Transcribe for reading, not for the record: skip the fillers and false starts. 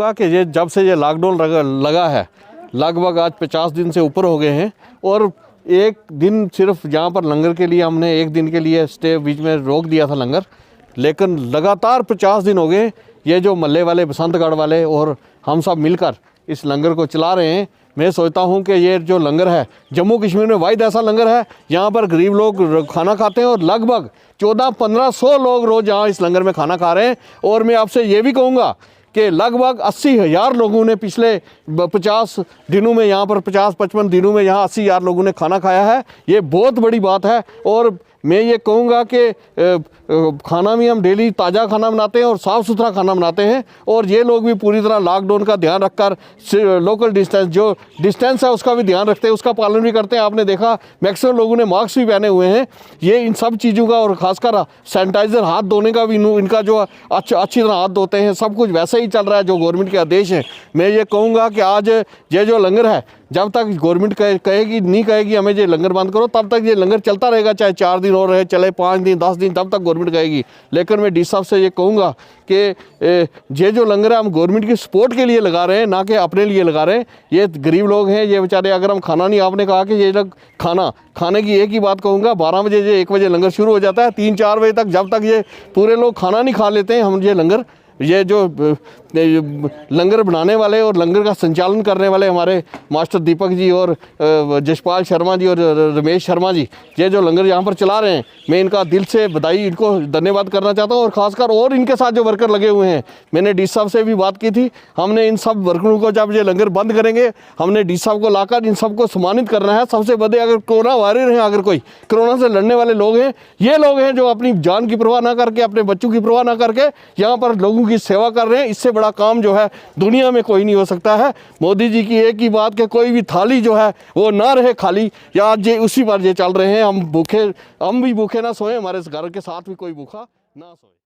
कहूँगा कि ये जब से ये लॉकडाउन लगा है, लगभग आज 50 दिन से ऊपर हो गए हैं, और एक दिन सिर्फ यहाँ पर लंगर के लिए हमने एक दिन के लिए स्टे बीच में रोक दिया था लंगर, लेकिन लगातार 50 दिन हो गए ये जो मल्ले वाले, बसंतगढ़ वाले और हम सब मिलकर इस लंगर को चला रहे हैं। मैं सोचता हूँ कि ये जो लंगर है जम्मू कश्मीर में वाहिद ऐसा लंगर है यहाँ पर गरीब लोग खाना खाते हैं, और लगभग 1400-1500 लोग रोज़ यहाँ इस लंगर में खाना खा रहे हैं। और मैं आपसे ये भी कहूँगा कि लगभग 80,000 लोगों ने पिछले 50 दिनों में यहाँ पर 50-55 दिनों में यहाँ 80,000 लोगों ने खाना खाया है। ये बहुत बड़ी बात है। और मैं ये कहूँगा कि खाना भी हम डेली ताज़ा खाना बनाते हैं और साफ़ सुथरा खाना बनाते हैं, और ये लोग भी पूरी तरह लॉकडाउन का ध्यान रखकर लोकल डिस्टेंस है उसका भी ध्यान रखते हैं, उसका पालन भी करते हैं। आपने देखा मैक्सिमम लोगों ने मास्क भी पहने हुए हैं। ये इन सब चीज़ों का, और ख़ासकर सैनिटाइज़र हाथ धोने का भी इनका जो अच्छी तरह हाथ धोते हैं, सब कुछ वैसे ही चल रहा है जो गवर्नमेंट के आदेश हैं। मैं ये कहूँगा कि आज ये जो लंगर है, जब तक गवर्नमेंट कहेगी नहीं कहेगी हमें ये लंगर बंद करो, तब तक ये लंगर चलता रहेगा, चाहे 4 दिन और रहे, चले 5 दिन 10 दिन, तब तक गवर्नमेंट कहेगी। लेकिन मैं डी साहब से ये कहूँगा कि ये जो लंगर है हम गवर्नमेंट की सपोर्ट के लिए लगा रहे हैं, ना कि अपने लिए लगा रहे हैं। ये गरीब लोग हैं, ये बेचारे, अगर हम खाना नहीं, आपने कहा कि ये लोग खाने की एक ही बात कहूँगा, 12 बजे से 1 बजे लंगर शुरू हो जाता है, 3-4 बजे तक जब तक ये पूरे लोग खाना नहीं खा लेते हैं, हम ये लंगर, ये जो लंगर बनाने वाले और लंगर का संचालन करने वाले हमारे मास्टर दीपक जी और जसपाल शर्मा जी और रमेश शर्मा जी, ये जो लंगर यहाँ पर चला रहे हैं, मैं इनका दिल से बधाई, इनको धन्यवाद करना चाहता हूँ। और ख़ासकर और इनके साथ जो वर्कर लगे हुए हैं, मैंने डी साहब से भी बात की थी, हमने इन सब वर्करों को जब ये लंगर बंद करेंगे, हमने डी साहब को लाकर इन सबको सम्मानित करना है। सबसे बड़े अगर कोरोना वॉरियर हैं, अगर कोई कोरोना से लड़ने वाले लोग हैं, ये लोग हैं जो अपनी जान की परवाह ना करके, अपने बच्चों की परवाह ना करके यहाँ पर लोगों की सेवा कर रहे हैं। इससे बड़ा काम जो है दुनिया में कोई नहीं हो सकता है। मोदी जी की एक ही बात कि कोई भी थाली जो है वो ना रहे खाली, या आज ये उसी पर ये चल रहे हैं। हम भी भूखे ना सोए, हमारे घर के साथ भी कोई भूखा ना सोए।